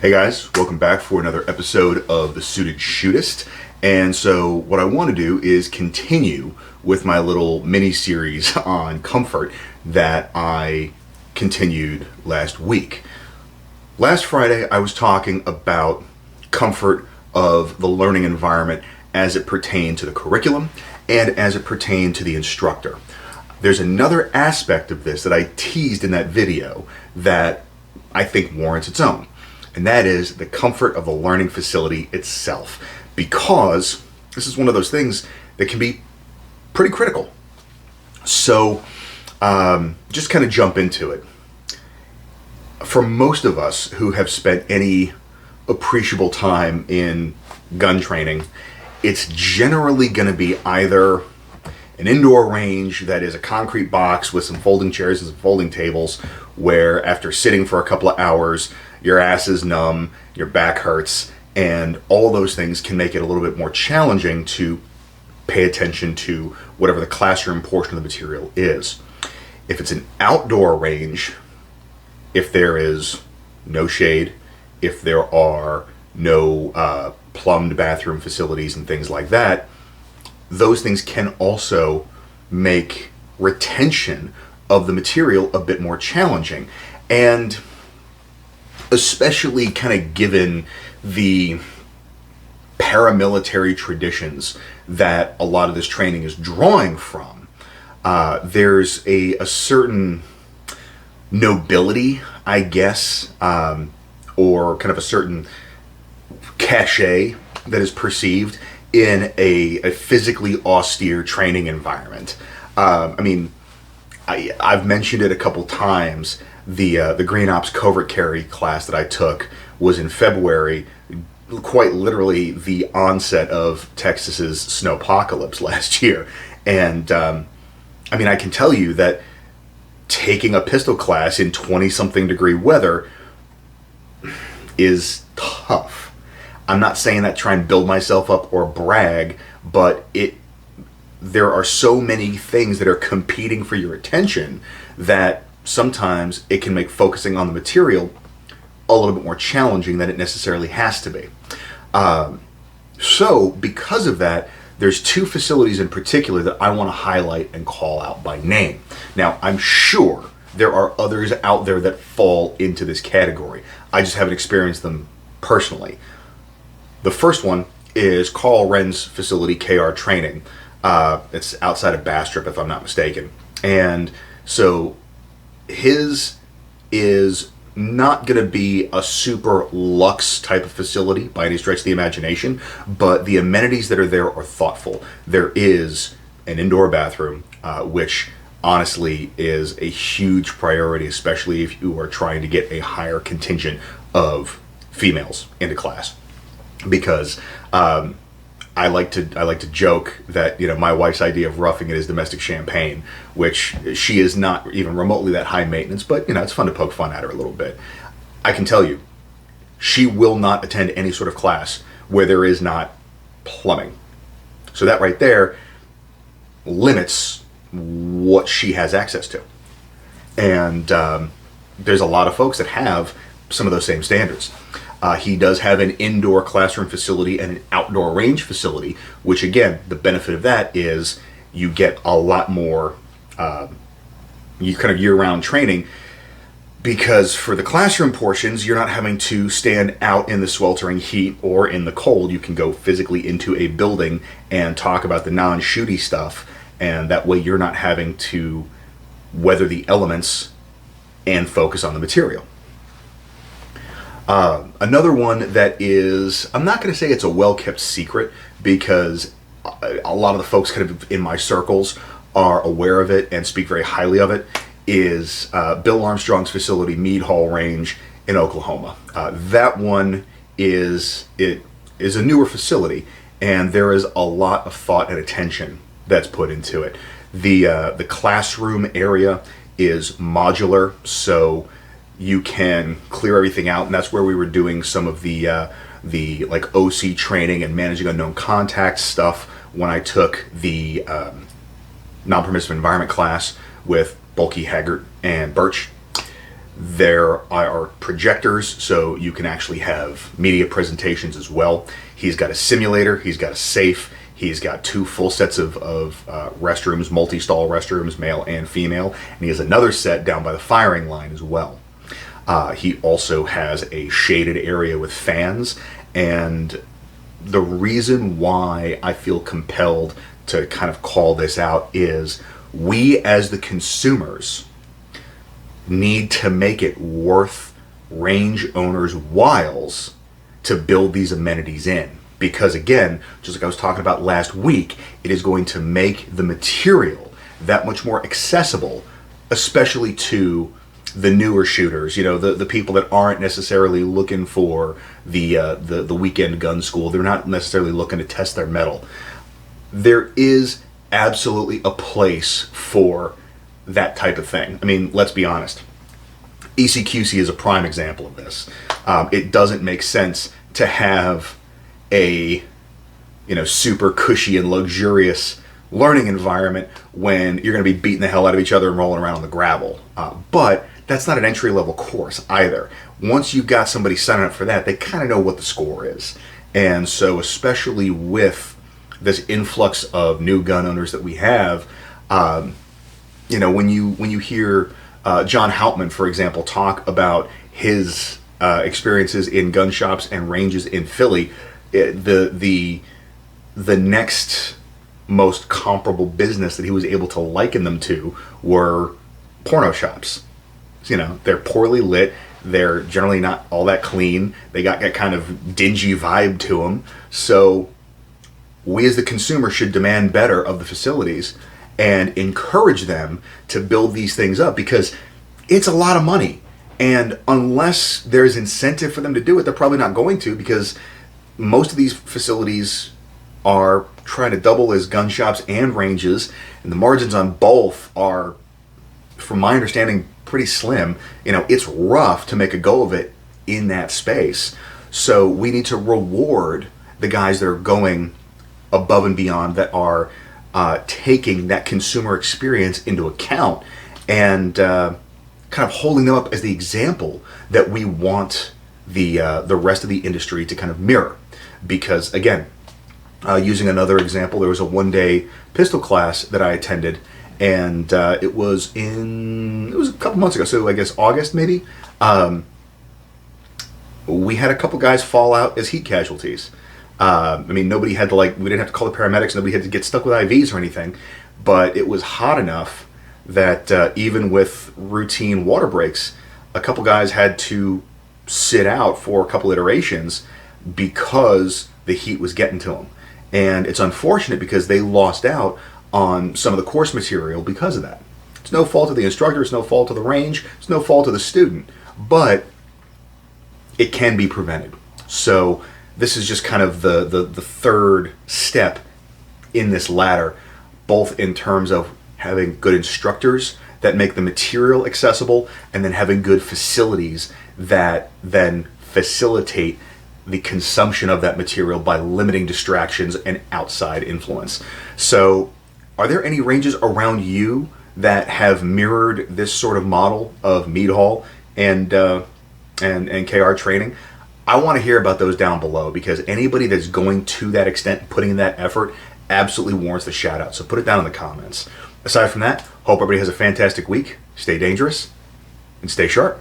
Hey guys, welcome back for another episode of The Suited Shootist. And so what I want to do is continue with my little mini-series on comfort that I continued last week. Last Friday I was talking about comfort of the learning environment as it pertained to the curriculum and as it pertained to the instructor. There's another aspect of this that I teased in that video that I think warrants its own. And that is the comfort of the learning facility itself, because this is one of those things that can be pretty critical. So just kind of jump into it. For most of us who have spent any appreciable time in gun training, it's generally going to be either an indoor range that is a concrete box with some folding chairs and some folding tables, where after sitting for a couple of hours, your ass is numb, your back hurts, and all those things can make it a little bit more challenging to pay attention to whatever the classroom portion of the material is. If it's an outdoor range, if there is no shade, if there are no plumbed bathroom facilities and things like that, those things can also make retention of the material a bit more challenging. And especially kind of given the paramilitary traditions that a lot of this training is drawing from, there's a certain nobility, I guess, or kind of a certain cachet that is perceived in a physically austere training environment. I've mentioned it a couple times. The Green Ops Covert Carry class that I took was in February, quite literally the onset of Texas's snowpocalypse last year. And I can tell you that taking a pistol class in 20-something degree weather is tough. I'm not saying that to try and build myself up or brag, but there are so many things that are competing for your attention that sometimes it can make focusing on the material a little bit more challenging than it necessarily has to be. So because of that, there's two facilities in particular that I want to highlight and call out by name. Now, I'm sure there are others out there that fall into this category. I just haven't experienced them personally. The first one is Carl Wren's facility, KR Training. It's outside of Bastrop, if I'm not mistaken. And so his is not going to be a super luxe type of facility by any stretch of the imagination, but the amenities that are there are thoughtful. There is an indoor bathroom, which honestly is a huge priority, especially if you are trying to get a higher contingent of females into class. Because I like to joke that, my wife's idea of roughing it is domestic champagne, which she is not even remotely that high maintenance, but it's fun to poke fun at her a little bit. I can tell you, she will not attend any sort of class where there is not plumbing. So that right there limits what she has access to. And there's a lot of folks that have some of those same standards. He does have an indoor classroom facility and an outdoor range facility, which again, the benefit of that is you get a lot more year-round training, because for the classroom portions, you're not having to stand out in the sweltering heat or in the cold. You can go physically into a building and talk about the non-shooty stuff, and that way you're not having to weather the elements and focus on the material. Another one that is, I'm not going to say it's a well-kept secret, because a lot of the folks kind of in my circles are aware of it and speak very highly of it, is Bill Armstrong's facility, Meade Hall Range in Oklahoma. That one is a newer facility, and there is a lot of thought and attention that's put into it. The classroom area is modular, so you can clear everything out, and that's where we were doing some of the like OC training and managing unknown contact stuff when I took the non-permissive environment class with Bulky, Haggart, and Birch. There are projectors, so you can actually have media presentations as well. He's got a simulator, he's got a safe, he's got 2 full sets of restrooms, multi-stall restrooms, male and female, and he has another set down by the firing line as well. He also has a shaded area with fans, and the reason why I feel compelled to kind of call this out is we as the consumers need to make it worth range owners' whiles to build these amenities in. Because again, just like I was talking about last week, it is going to make the material that much more accessible, especially to the newer shooters, you know, the people that aren't necessarily looking for the weekend gun school. They're not necessarily looking to test their mettle. There is absolutely a place for that type of thing. I mean, let's be honest. ECQC is a prime example of this. It doesn't make sense to have a, you know, super cushy and luxurious learning environment when you're going to be beating the hell out of each other and rolling around on the gravel. But that's not an entry-level course either. Once you've got somebody signing up for that, they kind of know what the score is. And so especially with this influx of new gun owners that we have, you know, when you hear John Hauptman, for example, talk about his experiences in gun shops and ranges in Philly, the next most comparable business that he was able to liken them to were porno shops. You know, they're poorly lit. They're generally not all that clean. They got that kind of dingy vibe to them. So we as the consumer should demand better of the facilities and encourage them to build these things up, because it's a lot of money. And unless there's incentive for them to do it, they're probably not going to, because most of these facilities are trying to double as gun shops and ranges, and the margins on both are, from my understanding, pretty slim. You know, it's rough to make a go of it in that space. So we need to reward the guys that are going above and beyond, that are taking that consumer experience into account and kind of holding them up as the example that we want the rest of the industry to kind of mirror. Because again, using another example, there was a one-day pistol class that I attended, and it was a couple months ago, so I guess August maybe. We had a couple guys fall out as heat casualties. I mean, nobody had to, like, we didn't have to call the paramedics, nobody had to get stuck with IVs or anything, but it was hot enough that even with routine water breaks, a couple guys had to sit out for a couple iterations because the heat was getting to them. And it's unfortunate because they lost out on some of the course material because of that. It's no fault of the instructor, it's no fault of the range, it's no fault of the student, but it can be prevented. So this is just kind of the third step in this ladder, both in terms of having good instructors that make the material accessible, and then having good facilities that then facilitate the consumption of that material by limiting distractions and outside influence. So are there any ranges around you that have mirrored this sort of model of mead hall and KR training? I want to hear about those down below, because anybody that's going to that extent, putting in that effort, absolutely warrants the shout out. So put it down in the comments. Aside from that, hope everybody has a fantastic week. Stay dangerous and stay sharp.